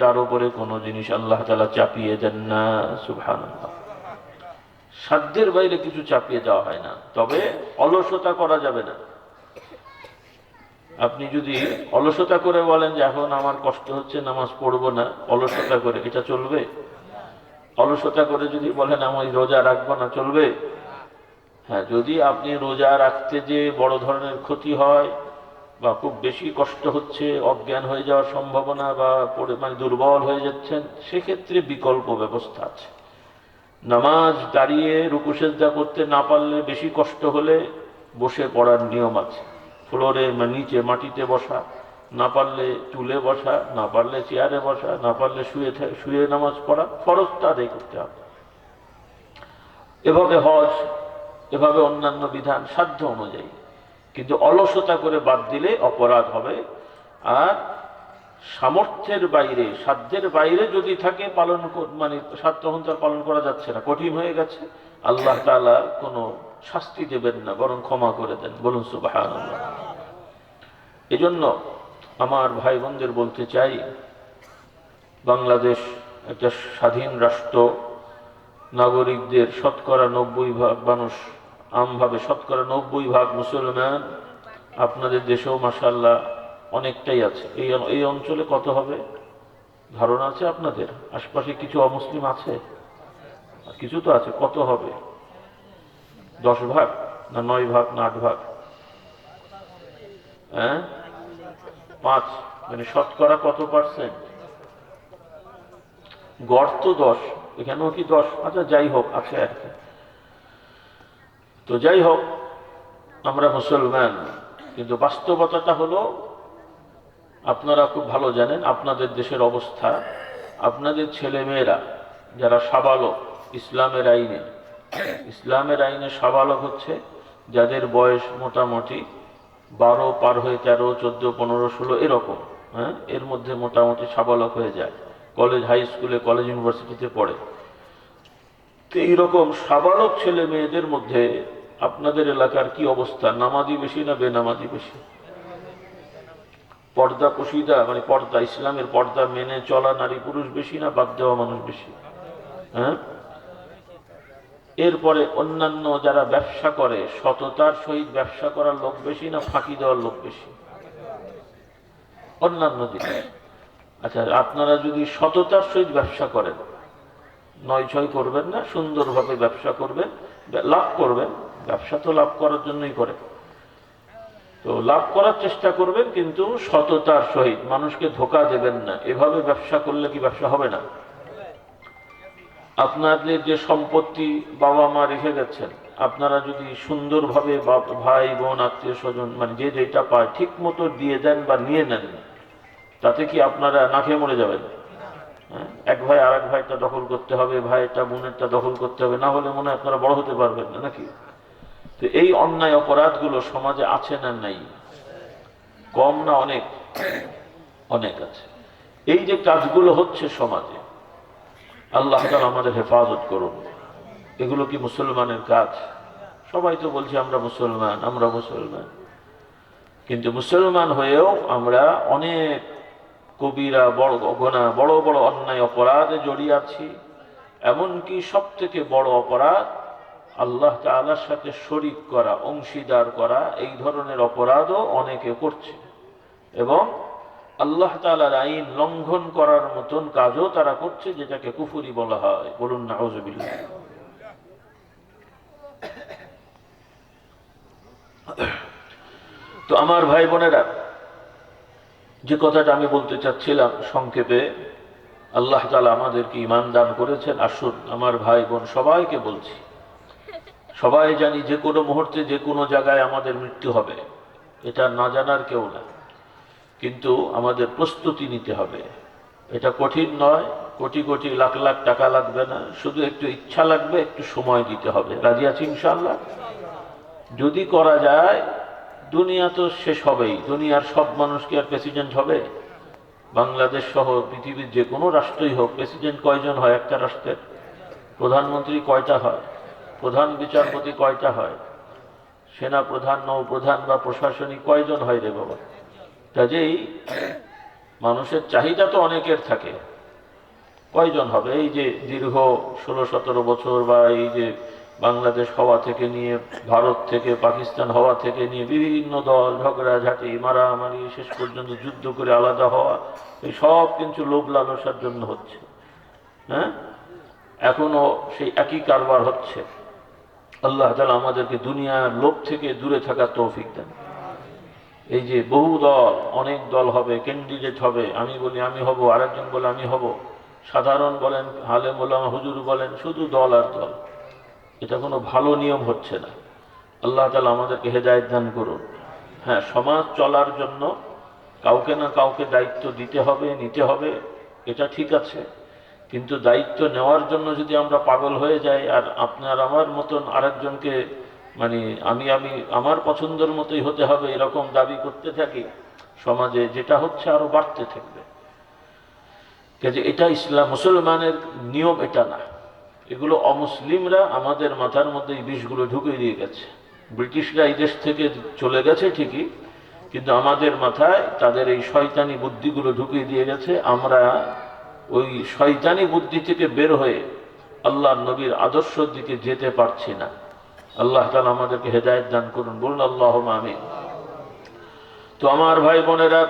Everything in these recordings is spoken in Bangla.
তার উপরে কোনো জিনিস আল্লাহ তাআলা চাপিয়ে দেন না। সুবহানাল্লাহ। সাধ্যের বাইরে কিছু চাপিয়ে দেওয়া হয় না। তবে অলসতা করা যাবে না। আপনি যদি অলসতা করে বলেন যে এখন আমার কষ্ট হচ্ছে, নামাজ পড়বো না, অলসতা করে, এটা চলবে? অলসতা করে যদি বলেন আমি রোজা রাখবো না, চলবে? হ্যাঁ, যদি আপনি রোজা রাখতে যে বড় ধরনের ক্ষতি হয় বা খুব বেশি কষ্ট হচ্ছে, অজ্ঞান হয়ে যাওয়ার সম্ভাবনা বা মানে দুর্বল হয়ে যাচ্ছেন, সেক্ষেত্রে বিকল্প ব্যবস্থা আছে। নামাজ দাঁড়িয়ে রুকু সেজদা করতে না পারলে, বেশি কষ্ট হলে বসে পড়ার নিয়ম আছে। ফ্লোরে নিচে মাটিতে বসা, না পারলে চুলে বসা, না পারলে চেয়ারে বসা, না পারলে শুয়ে নামাজ পড়া, ফরজটা আদায় করতে হবে। এভাবে হজ, এভাবে অন্যান্য বিধান সাধ্য অনুযায়ী। কিন্তু অলসতা করে বাদ দিলে অপরাধ হবে। আর সামর্থ্যের বাইরে, সাধ্যের বাইরে যদি থাকে পালন, মানে সাধ্য অনুযায়ী পালন করা যাচ্ছে না, কঠিন হয়ে গেছে, আল্লাহ তাআলা কোনো শাস্তি দেবেন না, বরং ক্ষমা করে দেন। বলুন সুবহানাল্লাহ। এজন্য আমার ভাই বোনদের বলতে চাই, বাংলাদেশ একটা স্বাধীন রাষ্ট্র। নাগরিকদের শতকরা 90% মানুষ, আমভাবে শতকরা 90% মুসলমান। আপনাদের দেশেও মাশাআল্লাহ অনেকটাই আছে। এই অঞ্চলে কত হবে ধারণা আছে আপনাদের? আশপাশে কিছু অমুসলিম আছে? কিছু তো আছে। কত হবে? 10 ভাগ না 9 ভাগ না 8 ভাগ? হ্যাঁ, 5। মানে শতকরা কত পার্সেন্ট? গড় তো 10, এখানেও কি 10? আচ্ছা, যাই হোক, আছে আর কি। তো যাই হোক, আমরা মুসলমান, কিন্তু বাস্তবতাটা হলো, আপনারা খুব ভালো জানেন আপনাদের দেশের অবস্থা। আপনাদের ছেলে মেয়েরা যারা সাবালক, ইসলামের আইনে সাবালক হচ্ছে যাদের বয়স মোটামুটি 12 পার হয়ে 13, 14, 15, 16 এরকম। হ্যাঁ, এর মধ্যে মোটামুটি সাবালক হয়ে যায়, কলেজ, হাই স্কুলে, কলেজ, ইউনিভার্সিটিতে পড়ে। তো এইরকম সাবালক ছেলে মেয়েদের মধ্যে আপনাদের এলাকার কি অবস্থা? নামাজি বেশি না বেনামাজি বেশি? পর্দা পশিদা, মানে পর্দা, ইসলামের পর্দা মেনে চলা নারী পুরুষ বেশি না বাদ দেওয়া মানুষ বেশি? হ্যাঁ। এরপরে অন্যান্য যারা ব্যবসা করে, সততার সহিত ব্যবসা করার লোক বেশি না ফাঁকি দেওয়ার লোক বেশি? অন্যান্য দিকে। আচ্ছা, আপনারা যদি সততার সহিত ব্যবসা করেন, নয় ছয় করবেন না, সুন্দরভাবে ব্যবসা করবেন, লাভ করবেন। ব্যবসা তো লাভ করার জন্যই করে, তো লাভ করার চেষ্টা করবেন, কিন্তু সততার সহিত, মানুষকে ধোঁকা দেবেন না। এভাবে ব্যবসা করলে কি ব্যবসা হবে না? আপনাদের যে সম্পত্তি বাবা মা রেখে গেছেন, আপনারা যদি সুন্দরভাবে ভাই বোন আত্মীয় স্বজন, মানে যে যেটা পায় ঠিক মতো দিয়ে দেন বা নিয়ে নেন, তাতে কি আপনারা না খেয়ে মরে যাবেন? এক ভাই আর এক ভাইটা দখল করতে হবে, ভাইটা বোনেরটা দখল করতে হবে, না হলে মনে হয় আপনারা বড় হতে পারবেন না, নাকি? তো এই অন্যায় অপরাধগুলো সমাজে আছে না নাই? কম না অনেক? অনেক আছে। এই যে কাজগুলো হচ্ছে সমাজে, আল্লাহ তাআলা আমাদের হেফাজত করুন। এগুলো কি মুসলমানের কাজ? সবাই তো বলছে আমরা মুসলমান, আমরা মুসলমান, কিন্তু মুসলমান হয়েও আমরা অনেক কবিরা, বড় গুনাহ, বড় বড় অন্যায় অপরাধে জড়িয়ে আছি। এমনকি সব থেকে বড় অপরাধ আল্লাহ তাআলার সাথে শরীক করা, অংশীদার করা, এই ধরনের অপরাধও অনেকে করছে। এবং আল্লাহ তাআলার আইন লঙ্ঘন করার মতন কাজও তারা করছে, যেটাকে কুফরি বলা হয়। বলুন নাউযুবিল্লাহ। তো আমার ভাই বোনেরা, যে কথাটা আমি বলতে চাচ্ছিলাম সংক্ষেপে, আল্লাহ তাআলা আমাদেরকে ঈমান দান করেছেন। আসুন আমার ভাই বোন সবাইকে বলছি, সবাই জানি যে কোনো মুহূর্তে যে কোনো জায়গায় আমাদের মৃত্যু হবে, এটা না জানার কেউ না। কিন্তু আমাদের প্রস্তুতি নিতে হবে। এটা কঠিন নয়, কোটি কোটি লাখ লাখ টাকা লাগবে না, শুধু একটু ইচ্ছা লাগবে, একটু সময় দিতে হবে। রাজি আছি ইনশাআল্লাহ? যদি করা যায়, দুনিয়া তো শেষ হবেই। দুনিয়ার সব মানুষ কি আর প্রেসিডেন্ট হবে? বাংলাদেশ সহ পৃথিবীর যে কোনো রাষ্ট্রই হোক, প্রেসিডেন্ট কয়জন হয় একটা রাষ্ট্রের? প্রধানমন্ত্রী কয়টা হয়? প্রধান বিচারপতি কয়টা হয়? সেনা প্রধান, নৌ প্রধান বা প্রশাসনিক কয়জন হয় রে বাবা? কাজেই মানুষের চাহিদা তো অনেকের থাকে, কয়জন হবে? এই যে দীর্ঘ 16-17 বছর, বা এই যে বাংলাদেশ হওয়া থেকে নিয়ে, ভারত থেকে পাকিস্তান হওয়া থেকে নিয়ে বিভিন্ন দল ঝগড়াঝাটি মারামারি শেষ পর্যন্ত যুদ্ধ করে আলাদা হওয়া, এই সব কিন্তু লোভ লালসার জন্য হচ্ছে। হ্যাঁ, এখনো সেই একই কারবার হচ্ছে। আল্লাহ তাআলা আমাদেরকে দুনিয়ার লোভ থেকে দূরে থাকার তৌফিক দেন। এই যে বহু দল, অনেক দল হবে, ক্যান্ডিডেট হবে, আমি বলি আমি হব, আরেকজন বলে আমি হব, সাধারণ বলেন, আলেম ওলামা হুজুর বলেন, শুধু দল আর দল। এটা কোনো ভালো নিয়ম হচ্ছে না। আল্লাহ তাআলা আমাদেরকে হেদায়েত দান করুন। হ্যাঁ, সমাজ চলার জন্য কাউকে না কাউকে দায়িত্ব দিতে হবে, নিতে হবে, এটা ঠিক আছে। কিন্তু দায়িত্ব নেওয়ার জন্য যদি আমরা পাগল হয়ে যাই, আর আপনার আমার মতন আরেকজনকে মানে আমি আমার পছন্দের মতোই হতে হবে এরকম দাবি করতে থাকি, সমাজে যেটা হচ্ছে আরো বাড়তে থাকবে। কাজে এটা ইসলাম, মুসলমানের নিয়ম এটা না। এগুলো অমুসলিমরা আমাদের মাথার মধ্যে এই বিষগুলো ঢুকিয়ে দিয়ে গেছে। ব্রিটিশরা এই দেশ থেকে চলে গেছে ঠিকই, কিন্তু আমাদের মাথায় তাদের এই শয়তানি বুদ্ধিগুলো ঢুকিয়ে দিয়ে গেছে। আমরা ওই শয়তানি বুদ্ধি থেকে বের হয়ে আল্লাহর নবীর আদর্শের দিকে যেতে পারছি না। আল্লাহ তাআলা আমাদেরকে হেদায়েত দান করুন, বলুন আল্লাহুম্মা আমিন। তো আমার ভাই বোনেরা,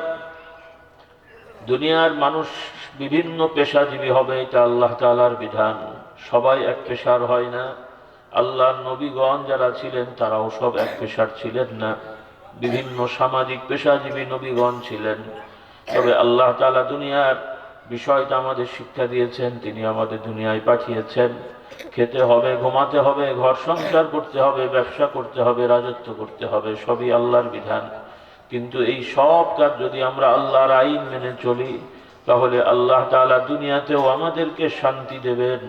দুনিয়ার মানুষ বিভিন্ন পেশাজীবী হবে, এটা আল্লাহ তাআলার বিধান। সবাই এক পেশার হয় না। আল্লাহর নবীগণ যারা ছিলেন তারাও সব এক পেশার ছিলেন না, বিভিন্ন সামাজিক পেশাজীবী নবীগণ ছিলেন। তবে আল্লাহ তাআলা দুনিয়ার বিষয়টা আমাদের শিক্ষা দিয়েছেন, তিনি আমাদের দুনিয়ায় পাঠিয়েছেন। খেতে হবে, ঘুমাতে হবে, ঘর সংসার করতে হবে, ব্যবসা করতে হবে, রাজত্ব করতে হবে, সবই আল্লাহর বিধান। কিন্তু এই সব কাজ যদি আমরা আল্লাহর আইন মেনে চলি, তাহলে আল্লাহ তাআলা দুনিয়াতেও আমাদেরকে শান্তি দেবেন,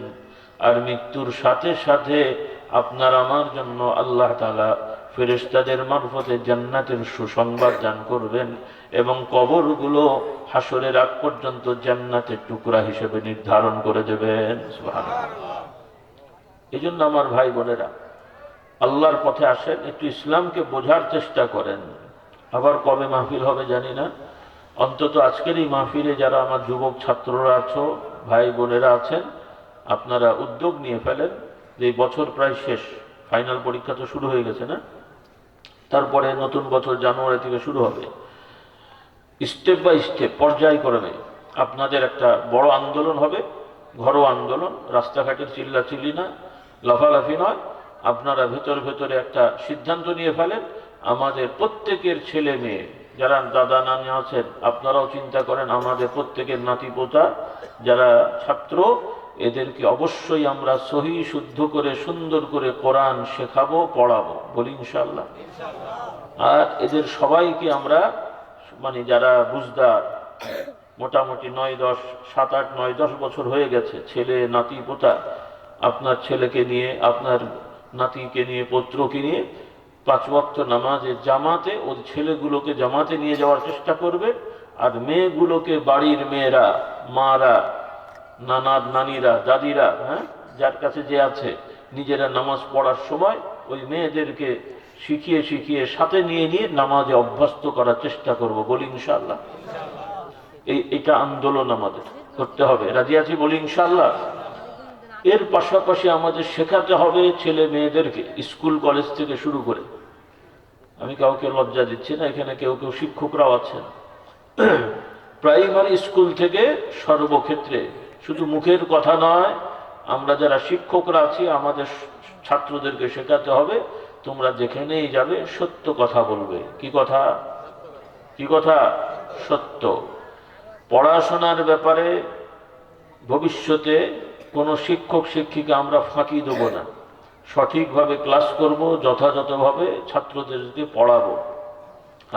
আর মৃত্যুর সাথে সাথে আপনার আমার জন্য আল্লাহ তাআলা ফেরেশতাদের মারফতে জান্নাতের সুসংবাদ দান করবেন, এবং কবরগুলো হাসরের আগ পর্যন্ত জান্নাতের টুকরা হিসেবে নির্ধারণ করে দেবেন। সুবহানাল্লাহ। এই জন্য আমার ভাই বোনেরা, আল্লাহর পথে আসেন, একটু ইসলামকে বোঝার চেষ্টা করেন। আবার কবে মাহফিল হবে জানি না, অন্তত আজকের এই মাহফিলে যারা আমার যুবক ছাত্ররা আছো, ভাই বোনেরা আছেন, আপনারা উদ্যোগ নিয়ে ফেলেন যে বছর প্রায় শেষ, ফাইনাল পরীক্ষা তো শুরু হয়ে গেছে না, তারপরে নতুন বছর জানুয়ারি থেকে শুরু হবে। স্টেপ বাই স্টেপ, পর্যায়ক্রমে আপনাদের একটা বড় আন্দোলন হবে, ঘরোয়া আন্দোলন, রাস্তাঘাটের চিল্লাচিল্লি না, লাফালাফি নয়। আপনারা ভেতর ভেতরে একটা সিদ্ধান্ত নিয়ে ফেলেন, আমাদের প্রত্যেকের ছেলে মেয়ে যারা দাদা নানি আছেন, আপনারাও চিন্তা করেন, আমাদের প্রত্যেকের নাতি পোতা যারা ছাত্র, এদেরকে অবশ্যই আমরা সহি শুদ্ধ করে সুন্দর করে কোরআন শেখাবো, পড়াবো, বলি ইনশাআল্লাহ। আর এদের সবাইকে আমরা মানে যারা বুঝদার, মোটামুটি 9-10, 7-8, 9-10 বছর হয়ে গেছে, ছেলে নাতি পোতা, আপনার ছেলেকে নিয়ে, আপনার নাতিকে নিয়ে, পুত্রকে নিয়ে 5 ওয়াক্ত নামাজে জামাতে ওই ছেলেগুলোকে জামাতে নিয়ে যাওয়ার চেষ্টা করবে। আর মেয়েগুলোকে বাড়ির মেয়েরা, মারা, নানার নানিরা, দাদিরা, হ্যাঁ, যার কাছে যে আছে, নিজেরা নামাজ পড়ার সময় ওই মেয়েদেরকে শিখিয়ে শিখিয়ে সাথে নিয়ে নিয়ে নামাজে অভ্যস্ত করার চেষ্টা করব, বলি ইনশাআল্লাহ। এটা আন্দোলন আমাদের করতে হবে, রাজি আছি, বলি ইনশাআল্লাহ। এর পাশাপাশি আমাদের শেখাতে হবে ছেলে মেয়েদেরকে, স্কুল কলেজ থেকে শুরু করে। আমি কাউকে লজ্জা দিচ্ছি না, এখানে কেউ কেউ শিক্ষকরাও আছেন। প্রাইমারি স্কুল থেকে সর্বক্ষেত্রে, শুধু মুখের কথা নয়, আমরা যারা শিক্ষকরা আছি আমাদের ছাত্রদেরকে শেখাতে হবে, তোমরা যেখানেই যাবে সত্য কথা বলবে। কি কথা? কি কথা? সত্য। পড়াশোনার ব্যাপারে ভবিষ্যতে কোনো শিক্ষক শিক্ষিকা আমরা ফাঁকি দেব না, সঠিকভাবে ক্লাস করব, যথাযথভাবে ছাত্রদেরকে পড়াবো।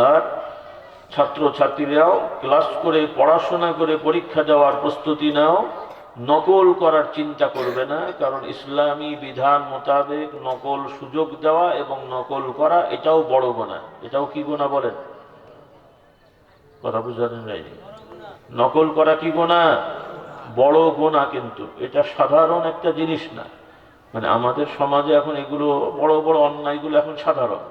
আর ছাত্রছাত্রীরাও ক্লাস করে, পড়াশোনা করে পরীক্ষা দেওয়ার প্রস্তুতি নাও, নকল করার চিন্তা করবে না। কারণ ইসলামী বিধান মোতাবেক নকল সুযোগ দেওয়া এবং নকল করা এটাও বড় গুনাহ। এটাও কি গুনাহ বলেন? কথা বুঝালেন যায়নি? নকল করা কি গুনাহ? বড় গুনাহ। কিন্তু এটা সাধারণ একটা জিনিস না, মানে আমাদের সমাজে এখন এগুলো বড় বড় অন্যায়গুলো এখন সাধারণ।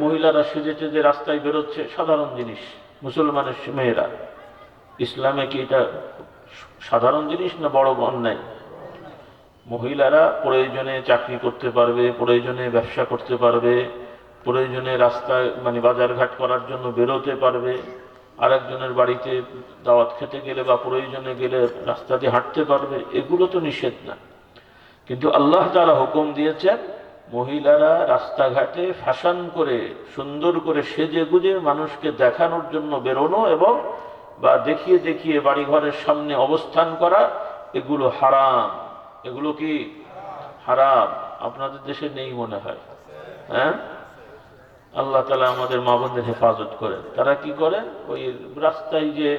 মহিলারা সেজে সেজে রাস্তায় বেরোচ্ছে, সাধারণ জিনিস। মুসলমানের মেয়েরা। ইসলামে কি এটা সাধারণ জিনিস না বড় অন্যায়? মহিলারা প্রয়োজনে চাকরি করতে পারবে, প্রয়োজনে ব্যবসা করতে পারবে, প্রয়োজনে রাস্তায় মানে বাজারঘাট করার জন্য বেরোতে পারবে, আরেকজনের বাড়িতে দাওয়াত খেতে গেলে বা প্রয়োজনে গেলে রাস্তা দিয়ে হাঁটতে পারবে, এগুলো তো নিষেধ না। কিন্তু আল্লাহ তাআলা হুকুম দিয়েছেন মহিলারা রাস্তাঘাটে ফ্যাশন করে সুন্দর করে সেজে গুজে মানুষকে দেখানোর জন্য বেরোনো এবং বা দেখিয়ে দেখিয়ে বাড়িঘরের সামনে অবস্থান করা, এগুলো হারাম। এগুলো কি হারাম? আপনাদের দেশে নেই মনে হয়, হ্যাঁ? আল্লাহ তাআলা আমাদের মা বোনদের হেফাজত করেন। তারা কি করেন, ওই রাস্তায় যে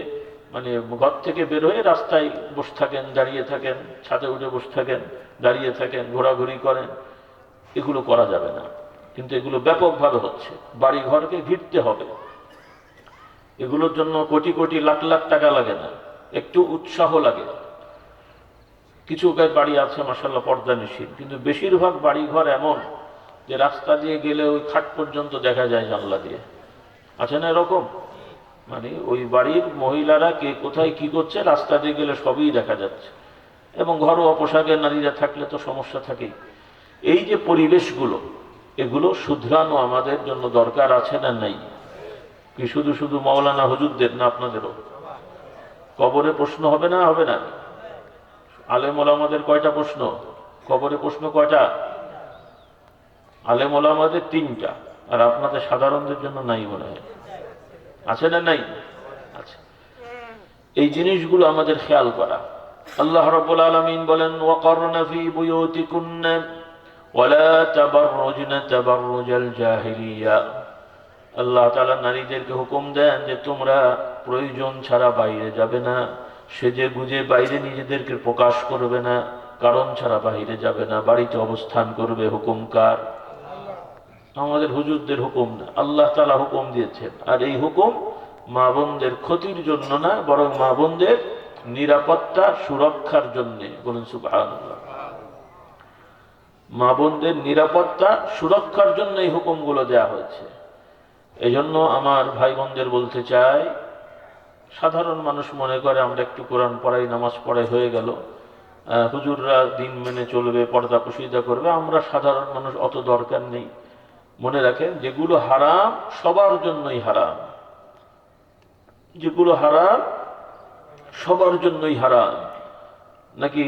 মানে ঘর থেকে বের হয়ে রাস্তায় বসে থাকেন, দাঁড়িয়ে থাকেন, ছাদে উঠে বসে থাকেন, দাঁড়িয়ে থাকেন, ঘোরাঘুরি করেন। এগুলো করা যাবে না, কিন্তু এগুলো ব্যাপকভাবে হচ্ছে। বাড়ি ঘরকে ঘিরতে হবে, এগুলোর জন্য কোটি কোটি লাখ লাখ টাকা লাগে না, একটু উৎসাহ লাগে। কিছু বাড়ি আছে মাশাআল্লাহ পর্দা নিষেধ, কিন্তু বেশিরভাগ বাড়ি ঘর এমন যে রাস্তা দিয়ে গেলে ওই খাট পর্যন্ত দেখা যায় জানলা দিয়ে। আছে না এরকম? মানে ওই বাড়ির মহিলারা কে কোথায় কি করছে রাস্তা দিয়ে গেলে সবই দেখা যাচ্ছে। এবং ঘরোয়া পোশাকে নারীরা থাকলে তো সমস্যা থাকেই। এই যে পরিবেশগুলো, এগুলো শুধরানো আমাদের জন্য দরকার আছে না নাই? কি শুধু শুধু মাওলানা হুজুরদের না, আপনাদেরও? কবরে প্রশ্ন হবে না, হবে না? আলেম ওলামাদের কয়টা প্রশ্ন? কবরে প্রশ্ন কয়টা? আলেম ওলামাদের 3টা, আর আপনাদের সাধারণদের জন্য নাই মনে হয়। আছে না নাই? আছে। এই জিনিসগুলো আমাদের খেয়াল করা। আল্লাহ রাব্বুল আলামিন বলেন, ওয়াকারনা ফি বুয়ুতিকুন্না ওয়ালা তাবাররুজনা তাবাররুজাল জাহিলিয়া। আল্লাহ তাআলা নারীদেরকে হুকুম দেন যে তোমরা প্রয়োজন ছাড়া বাইরে যাবে না, সেজে গুজে বাইরে নিজেদেরকে প্রকাশ করবে না, কারণ ছাড়া বাইরে যাবে না, বাড়িতে অবস্থান করবে। হুকুম কার? আমাদের হুজুরদের হুকুম না, আল্লাহ তাআলা হুকুম দিয়েছেন। আর এই হুকুম মা বোনদের ক্ষতির জন্য না, বরং মা বোনদের নিরাপত্তা সুরক্ষার জন্য। বলুন সুবহানাল্লাহ। মা বোনদের নিরাপত্তা সুরক্ষার জন্য এই হুকুমগুলো দেয়া হয়েছে। এই জন্য আমার ভাই বোনদের বলতে চাই, সাধারণ মানুষ মনে করে আমরা একটু কোরআন পড়াই, নামাজ পড়াই, হয়ে গেল, হুজুররা দিন মেনে চলবে, পর্দা প্রশিদা করবে, আমরা সাধারণ মানুষ অত দরকার নেই। মনে রাখেন, যেগুলো হারাম সবার জন্যই হারাম, যেগুলো হারাম সবার জন্যই হারাম। নাকি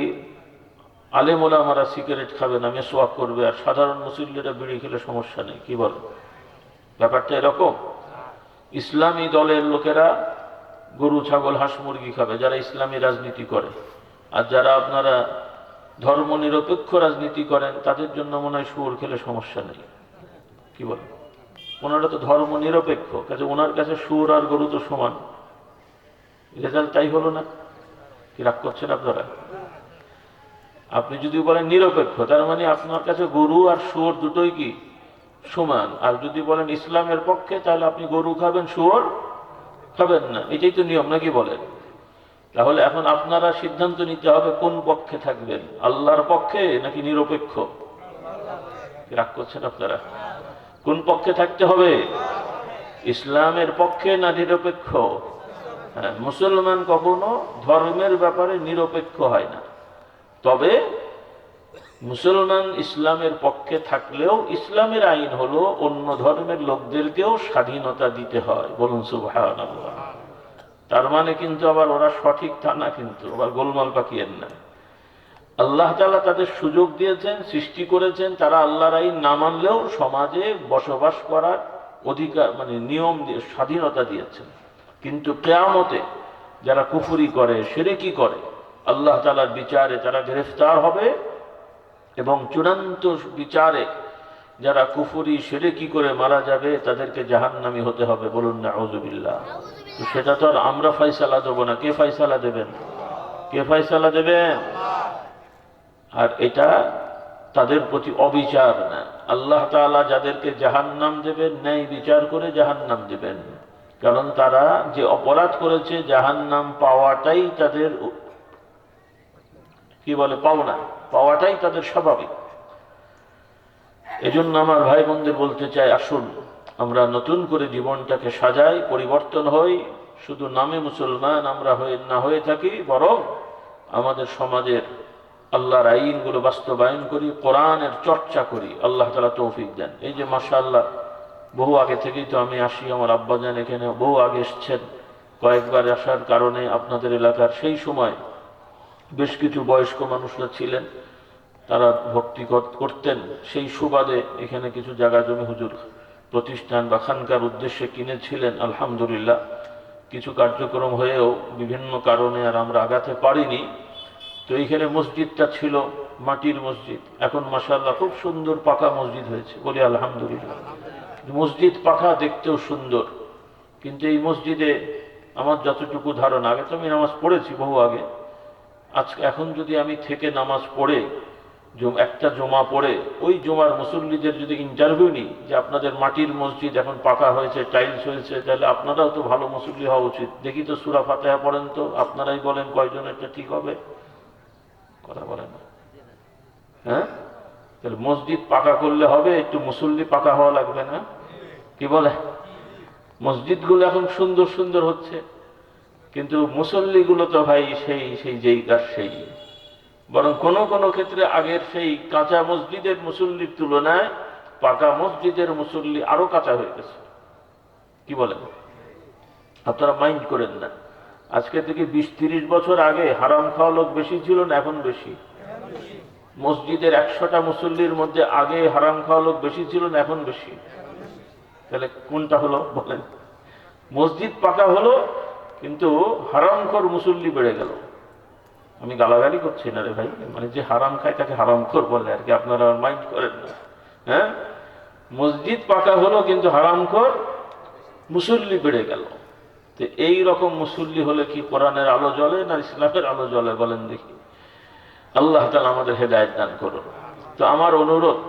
আলেম ওলামারা সিগারেট খাবে না, মেসওয়াক করবে, আর সাধারণ মুসল্লিরা বিড়ি খেলে সমস্যা নেই? কি বল? ব্যাপারটা এরকম? ইসলামী দলের লোকেরা গরু, ছাগল, হাঁস, মুরগি খাবে, যারা ইসলামী রাজনীতি করে। আর যারা আপনারা ধর্ম নিরপেক্ষ রাজনীতি করেন, তাদের জন্য মনে হয় শুয়োর খেলে সমস্যা নেই। কি বল? ওনারা তো ধর্ম নিরপেক্ষ, কাজে ওনার কাছে শুয়োর আর গরু তো সমান। রেজাল্ট তাই হলো না? কি রাগ করছেন আপনারা? আপনি যদি বলেন নিরপেক্ষ, তার মানে আপনার কাছে গরু আর শুয়োর দুটোই কি সমান। আর যদি বলেন ইসলামের পক্ষে, তাহলে আপনি গরু খাবেন, শুয়োর খাবেন না। এটাই তো নিয়ম, নাকি বলেন? তাহলে এখন আপনারা সিদ্ধান্ত নিতে হবে কোন পক্ষে থাকবেন, আল্লাহর পক্ষে নাকি নিরপেক্ষ? রাগ করছেন আপনারা? কোন পক্ষে থাকতে হবে? ইসলামের পক্ষে না নিরপেক্ষ? হ্যাঁ, মুসলমান কখনো ধর্মের ব্যাপারে নিরপেক্ষ হয় না। তবে মুসলমান ইসলামের পক্ষে থাকলেও ইসলামের আইন হলো অন্য ধর্মের লোকদেরকেও স্বাধীনতা দিতে হয়। বলুন সুবহানাল্লাহ। তার মানে কিন্তু আবার ওরা সঠিক তা না, কিন্তু আবার গোলমাল পাকিয়েন না। আল্লাহ তাআলা তাদের সুযোগ দিয়েছেন, সৃষ্টি করেছেন, তারা আল্লাহর আইন না মানলেও সমাজে বসবাস করার অধিকার মানে নিয়ম দিয়ে স্বাধীনতা দিয়েছেন। কিন্তু কিয়ামতে যারা কুফরি করে, শিরকি করে, আল্লাহ তাআলার বিচারে তারা গ্রেফতার হবে, এবং চূড়ান্ত বিচারে যারা কুফরি শিরকি করে মারা যাবে তাদেরকে জাহান্নামী হতে হবে। বলুন নাউযুবিল্লাহ। তো সেটা তো আর আমরা ফয়সালা দেব না। কে ফয়সালা দেবেন? কে ফয়সালা দেবেন? আর এটা তাদের প্রতি অবিচার না। আল্লাহ তাআলা যাদেরকে জাহান্নাম দেবেন, ন্যায় বিচার করে জাহান্নাম দেবেন। কারণ তারা যে অপরাধ করেছে, জাহান্নাম পাওয়াটাই তাদের কি বলে পাওনা, পাওয়াটাই তাদের স্বাভাবিক। এজন্য আমার ভাই বোনদের বলতে চাই, আসুন আমরা নতুন করে জীবনটাকে সাজাই, পরিবর্তন হই, শুধু নামে মুসলমান আমরা না হয়ে থাকি, বরং আমাদের সমাজের আল্লাহর আইনগুলো বাস্তবায়ন করি, কোরআনের চর্চা করি। আল্লাহ তাআলা তৌফিক দেন। এই যে মাশাআল্লাহ, বহু আগে থেকেই তো আমি আসি, আমার আব্বাজান এখানে বহু আগে এসছেন, কয়েকবার আসার কারণে আপনাদের এলাকার সেই সময় বেশ কিছু বয়স্ক মানুষরা ছিলেন, তারা ভক্তি করতেন। সেই সুবাদে এখানে কিছু জায়গা জমি হুজুর প্রতিষ্ঠান বা খানকার উদ্দেশ্যে কিনেছিলেন। আলহামদুলিল্লাহ, কিছু কার্যক্রম হয়েও বিভিন্ন কারণে আর আমরা আগাতে পারিনি। তো এইখানে মসজিদটা ছিল মাটির মসজিদ, এখন মাশাআল্লাহ খুব সুন্দর পাকা মসজিদ হয়েছে, বলি আলহামদুলিল্লাহ। মসজিদ পাকা, দেখতেও সুন্দর, কিন্তু এই মসজিদে আমার যতটুকু ধারণা, আগে তো আমি নামাজ পড়েছি বহু আগে, আজকে এখন যদি আমি থেকে নামাজ পড়ে একটা জমা পড়ে ওই জমার মুসল্লিদের যদি ইন্টারভিউ নিই যে আপনাদের মাটির মসজিদ এখন পাকা হয়েছে, টাইলস হয়েছে, তাহলে আপনারাও তো ভালো মুসল্লি হওয়া উচিত, দেখি তো সূরা ফাতিহা পড়েন তো, আপনারাই বলেন কয়জনেরটা ঠিক হবে, কথা বলেন না? হ্যাঁ, তাহলে মসজিদ পাকা করলে হবে, একটু মুসল্লি পাকা হওয়া লাগবে না? কি বলে? মসজিদগুলো এখন সুন্দর সুন্দর হচ্ছে, কিন্তু মুসল্লিগুলো তো ভাই সেই সেই যেই কাজ সেই, বরং কোনো কোনো ক্ষেত্রে আগের সেই কাঁচা মসজিদের মুসল্লির তুলনায় পাকা মসজিদের মুসল্লি আরো কাঁচা হয়ে গেছে। কি বলেন? আপনারা মাইন্ড করেন না, আজকে থেকে 20-30 বছর আগে হারাম খাওয়া লোক বেশি ছিল না এখন বেশি? মসজিদের 100টা মুসল্লির মধ্যে আগে হারাম খাওয়া লোক বেশি ছিল না এখন বেশি? তাহলে কোনটা হলো বলেন? মসজিদ পাকা হলো কিন্তু হারামখোর মুসল্লি বেড়ে গেল। আমি গালাগালি করছি না রে ভাই, মানে যে হারাম খায় তাকে হারামখোর বলে আর কি, আপনারা মাইন্ড করেন না। হ্যাঁ, মসজিদ পাকা হলো কিন্তু হারামখোর মুসল্লি বেড়ে গেল। তো এই রকম মুসল্লি হলে কি কোরআনের আলো জ্বলে না ইসলামের আলো জ্বলে বলেন দেখি? আল্লাহ তাআলা আমাদের হেদায়েত দান করুন। তো আমার অনুরোধ,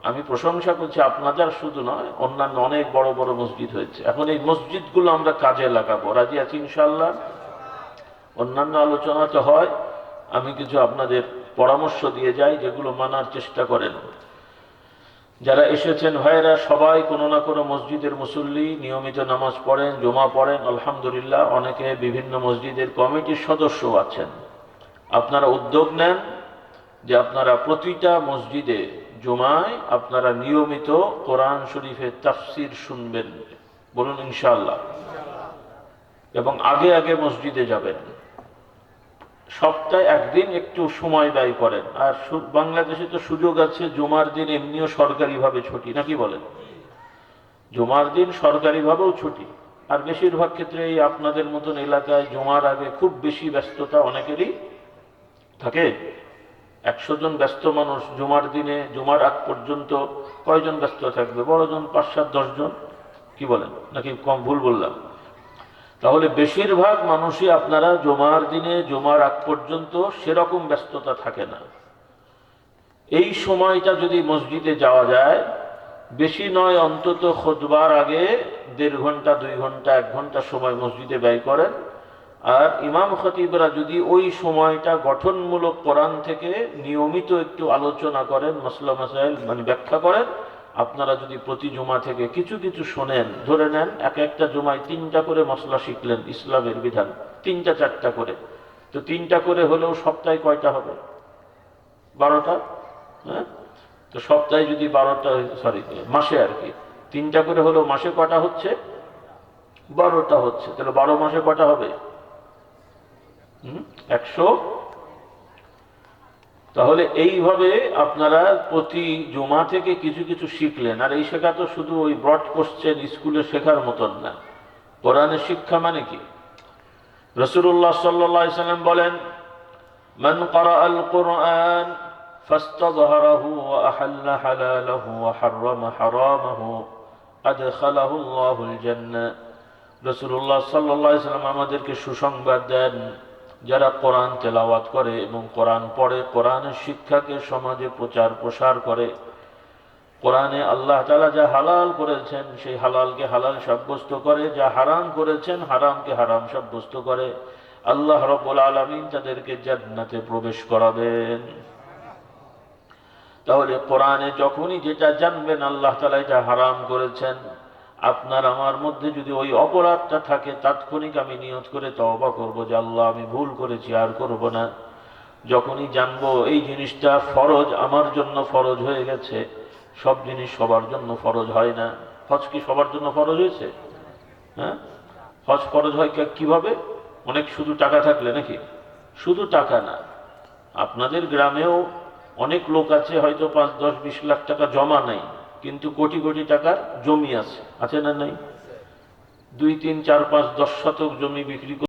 আমি প্রশংসা করছি আপনাদের শুধু নয়, অন্যান্য অনেক বড় বড় মসজিদ হয়েছে, এখন এই মসজিদগুলো আমরা কাজে লাগাবো, রাজি আছি ইনশাআল্লাহ। অন্যান্য আলোচনা তো হয়, আমি কিছু আপনাদের পরামর্শ দিয়ে যাই, যেগুলো মানার চেষ্টা করেন। যারা এসেছেন ভাইরা সবাই কোনো না কোনো মসজিদের মুসল্লি, নিয়মিত নামাজ পড়েন, জমা পড়েন, আলহামদুলিল্লাহ। অনেকে বিভিন্ন মসজিদের কমিটির সদস্য আছেন। আপনারা উদ্যোগ নেন যে আপনারা প্রতিটা মসজিদে জুমায় আপনারা নিয়মিত কোরআন শরীফের তাফসীর শুনবেন, বলুন ইনশাআল্লাহ। এবং আগে আগে মসজিদে যাবেন, সপ্তাহে একদিন একটু সময় ব্যয় করেন। আর বাংলাদেশে তো সুযোগ আছে, জুমার দিন এমনিও সরকারিভাবে ছুটি, নাকি বলেন? জুমার দিন সরকারিভাবেও ছুটি, আর বেশিরভাগ ক্ষেত্রে এই আপনাদের মতন এলাকায় জুমার আগে খুব বেশি ব্যস্ততা অনেকেরই থাকে। 100 জন ব্যস্ত মানুষ জুমার দিনে, জুমার আগ পর্যন্ত কয়জন ব্যস্ত থাকবে? বড়জন 5-7-10 জন, কি বলেন? নাকি কম ভুল বললাম? তাহলে বেশিরভাগ মানুষই আপনারা জুমার দিনে, জুমার আগ পর্যন্ত সেরকম ব্যস্ততা থাকে না। এই সময়টা যদি মসজিদে যাওয়া যায়, বেশি নয় অন্তত খুতবার আগে 1.5 ঘন্টা, 2 ঘন্টা, 1 ঘন্টা সময় মসজিদে ব্যয় করেন। আর ইমাম খতিবরা যদি ওই সময়টা গঠনমূলক কোরআন থেকে নিয়মিত একটু আলোচনা করেন, মাসলা মাসাইল মানে ব্যাখ্যা করেন, আপনারা যদি প্রতি জুমা থেকে কিছু কিছু শোনেন, ধরে নেন এক একটা জুমায় 3টা করে মসলা শিখলেন, ইসলামের বিধান 3টা 4টা করে, তো 3টা করে হলেও সপ্তাহে কয়টা হবে? 12টা। হ্যাঁ, তো সপ্তাহে যদি 12টা, সরি মাসে আর কি 3টা করে হলেও মাসে কটা হচ্ছে? 12টা হচ্ছে। তাহলে 12 মাসে কটা হবে? 100। তাহলে এইভাবে আপনারা প্রতি জুমা থেকে কিছু কিছু শিখলেন। আর এই শেখা তো শুধু ওই ব্রড কোশ্চেন স্কুলে শেখার মতন না, কোরআনের শিক্ষা মানে কি? রাসূলুল্লাহ সাল্লাল্লাহু আলাইহি ওয়াসাল্লাম বলেন, মান ক্বারাআল কুরআন ফাস্তাযহারাহু ওয়া আহাল্লা হালালাহু ওয়া হাররামা হারামাহু আদখালাহু আল্লাহুল জান্নাহ। রাসূলুল্লাহ সাল্লাল্লাহু আলাইহি ওয়াসাল্লাম আমাদেরকে সুসংবাদ দেন, যারা কোরআন তেলাওয়াত করে এবং কোরআন পড়ে, কোরআনের শিক্ষাকে সমাজে প্রচার প্রসার করে, কোরআনে আল্লাহ তাআলা যা হালাল করেছেন সেই হালালকে হালাল সাব্যস্ত করে, যা হারাম করেছেন হারামকে হারাম সাব্যস্ত করে, আল্লাহ রাব্বুল আলামিন তাদেরকে জান্নাতে প্রবেশ করাবেন। তাহলে কোরআনে যখনই যেটা জানবেন আল্লাহ তাআলা এটা হারাম করেছেন, আপনার আমার মধ্যে যদি ওই অপরাধটা থাকে, তাৎক্ষণিক আমি নিয়ত করে তওবা করব যে আল্লাহ আমি ভুল করেছি, আর করব না। যখনই জানবো এই জিনিসটা ফরজ, আমার জন্য ফরজ হয়ে গেছে। সব জিনিস সবার জন্য ফরজ হয় না। হজ কি সবার জন্য ফরজ হয়েছে? হ্যাঁ, হজ ফরজ হয় কিভাবে? অনেক শুধু টাকা থাকলে নাকি? শুধু টাকা না, আপনাদের গ্রামেও অনেক লোক আছে হয়তো 5, 10, 20 লাখ টাকা জমা নাই, কিন্তু কোটি কোটি টাকার জমি আছে, আছে না নাই? 2, 3, 4, 5, 10 শতক জমি বিক্রি